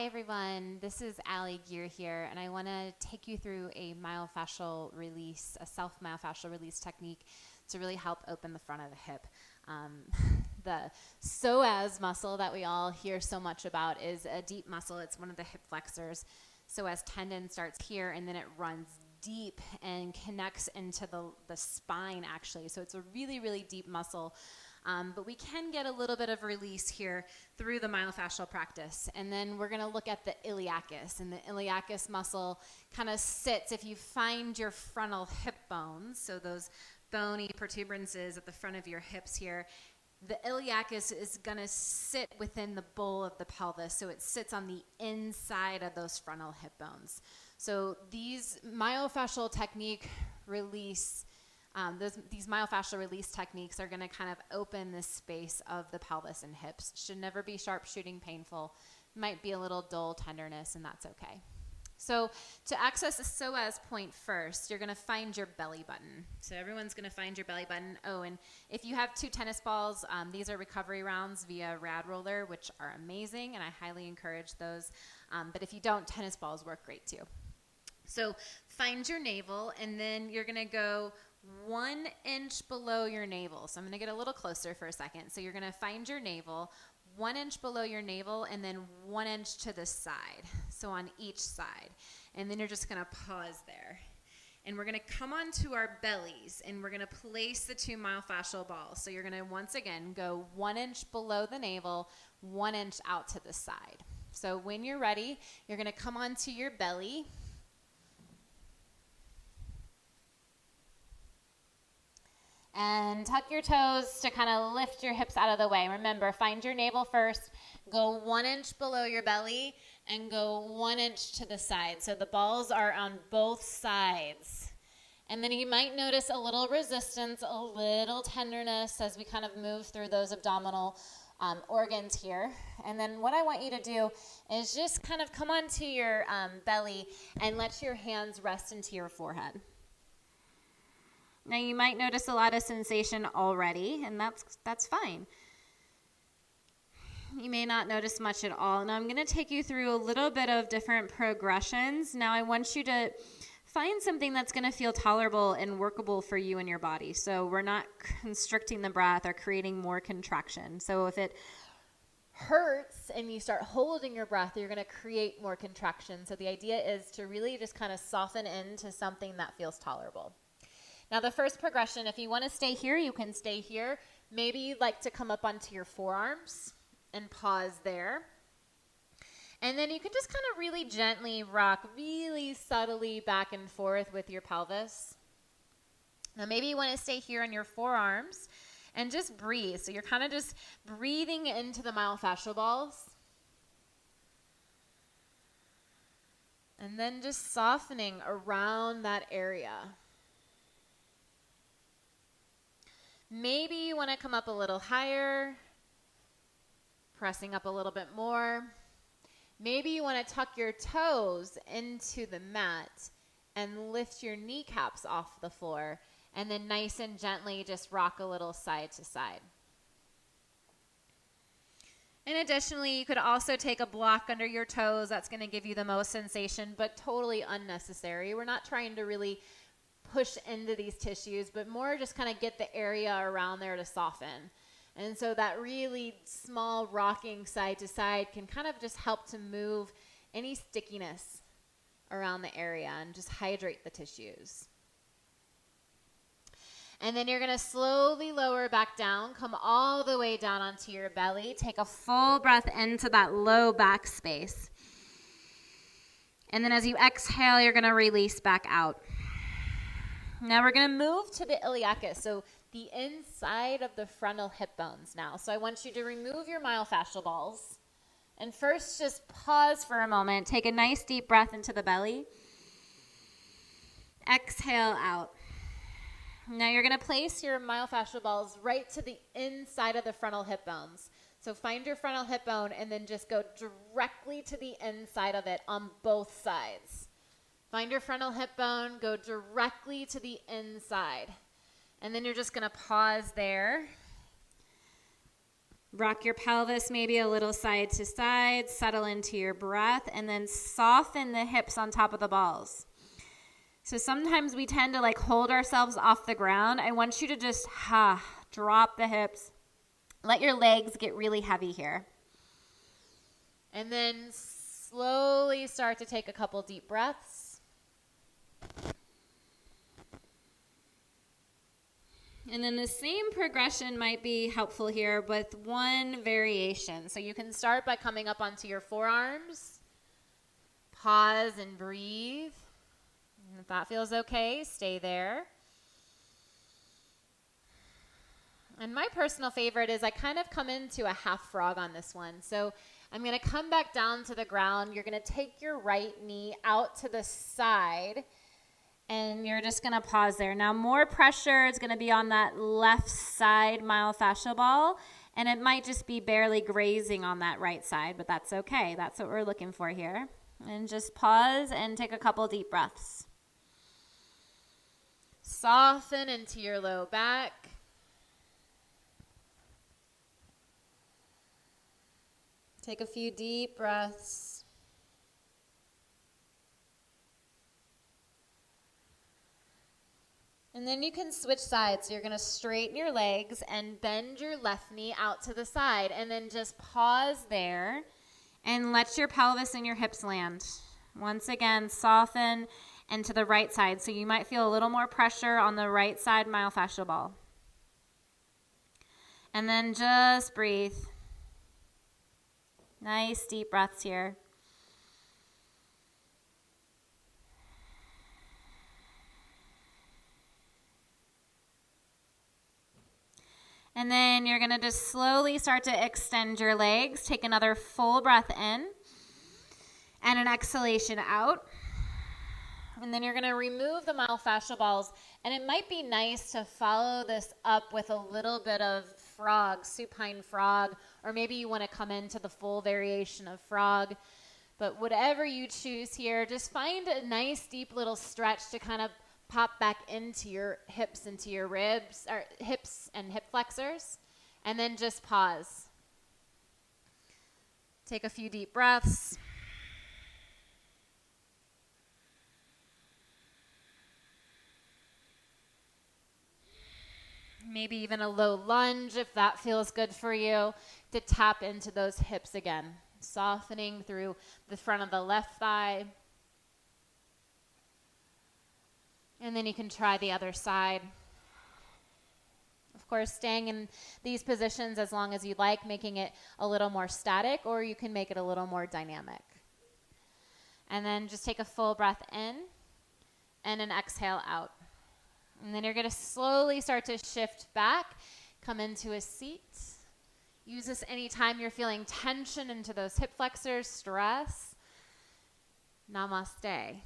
Hi everyone, this is Allie Gear here, and I want to take you through a myofascial release, a self-myofascial release technique to really help open the front of the hip. The psoas muscle that we all hear so much about is a deep muscle. It's one of the hip flexors. Psoas tendon starts here and then it runs deep and connects into the spine actually. So it's a really, really deep muscle. But we can get a little bit of release here through the myofascial practice. And then we're going to look at the iliacus. And the iliacus muscle kind of sits, if you find your frontal hip bones, so those bony protuberances at the front of your hips here, the iliacus is going to sit within the bowl of the pelvis. So it sits on the inside of those frontal hip bones. So these myofascial technique release these myofascial release techniques are going to kind of open this space of the pelvis and hips. Should never be sharp shooting painful. Might be a little dull tenderness, and that's okay. So to access the psoas point first, you're going to find your belly button. So everyone's going to find your belly button. Oh, and if you have 2 tennis balls, these are recovery rounds via rad roller, which are amazing, and I highly encourage those. But if you don't, tennis balls work great too. So find your navel, and then you're going to go 1 inch below your navel. So I'm going to get a little closer for a second. So you're going to find your navel 1 inch below your navel and then 1 inch to the side. So on each side. And then you're just going to pause there. And we're going to come onto our bellies and we're going to place the 2 myofascial balls. So you're going to once again go 1 inch below the navel, 1 inch out to the side. So when you're ready, you're going to come onto your belly. And tuck your toes to kind of lift your hips out of the way. Remember, find your navel first, go 1 inch below your belly, and go 1 inch to the side. So the balls are on both sides. And then you might notice a little resistance, a little tenderness as we kind of move through those abdominal organs here. And then what I want you to do is just kind of come onto your belly and let your hands rest into your forehead. Now you might notice a lot of sensation already, and that's fine. You may not notice much at all. Now I'm going to take you through a little bit of different progressions. Now I want you to find something that's going to feel tolerable and workable for you and your body. So we're not constricting the breath or creating more contraction. So if it hurts and you start holding your breath, you're going to create more contraction. So the idea is to really just kind of soften into something that feels tolerable. Now the first progression, if you want to stay here, you can stay here. Maybe you'd like to come up onto your forearms and pause there. And then you can just kind of really gently rock really subtly back and forth with your pelvis. Now maybe you want to stay here on your forearms and just breathe. So you're kind of just breathing into the myofascial balls. And then just softening around that area. Maybe you want to come up a little higher, pressing up a little bit more. Maybe you want to tuck your toes into the mat and lift your kneecaps off the floor, and then nice and gently just rock a little side to side. And additionally, you could also take a block under your toes. That's going to give you the most sensation, but totally unnecessary. We're not trying to really push into these tissues, but more just kind of get the area around there to soften. And so that really small rocking side to side can kind of just help to move any stickiness around the area and just hydrate the tissues. And then you're going to slowly lower back down, come all the way down onto your belly. Take a full breath into that low back space. And then as you exhale, you're going to release back out. Now we're going to move to the iliacus, so the inside of the frontal hip bones now. So I want you to remove your myofascial balls. And first just pause for a moment. Take a nice deep breath into the belly. Exhale out. Now you're going to place your myofascial balls right to the inside of the frontal hip bones. So find your frontal hip bone and then just go directly to the inside of it on both sides. Find your frontal hip bone, go directly to the inside. And then you're just going to pause there. Rock your pelvis maybe a little side to side, settle into your breath, and then soften the hips on top of the balls. So sometimes we tend to like hold ourselves off the ground. I want you to just drop the hips. Let your legs get really heavy here. And then slowly start to take a couple deep breaths. And then the same progression might be helpful here with one variation. So you can start by coming up onto your forearms. Pause and breathe. And if that feels okay, stay there. And my personal favorite is I kind of come into a half frog on this one. So I'm going to come back down to the ground. You're going to take your right knee out to the side. And you're just going to pause there. Now, more pressure is going to be on that left side myofascial ball, and it might just be barely grazing on that right side, but that's okay. That's what we're looking for here. And just pause and take a couple deep breaths. Soften into your low back. Take a few deep breaths. And then you can switch sides. So you're going to straighten your legs and bend your left knee out to the side. And then just pause there and let your pelvis and your hips land. Once again, soften and to the right side. So you might feel a little more pressure on the right side myofascial ball. And then just breathe. Nice deep breaths here. And then you're going to just slowly start to extend your legs. Take another full breath in and an exhalation out. And then you're going to remove the myofascial balls. And it might be nice to follow this up with a little bit of frog, supine frog, or maybe you want to come into the full variation of frog. But whatever you choose here, just find a nice deep little stretch to kind of pop back into your hips, into your ribs, or hips and hip flexors, and then just pause. Take a few deep breaths. Maybe even a low lunge if that feels good for you, to tap into those hips again, softening through the front of the left thigh. And then you can try the other side. Of course, staying in these positions as long as you like, making it a little more static, or you can make it a little more dynamic. And then just take a full breath in and an exhale out. And then you're going to slowly start to shift back, come into a seat. Use this anytime you're feeling tension into those hip flexors, stress. Namaste.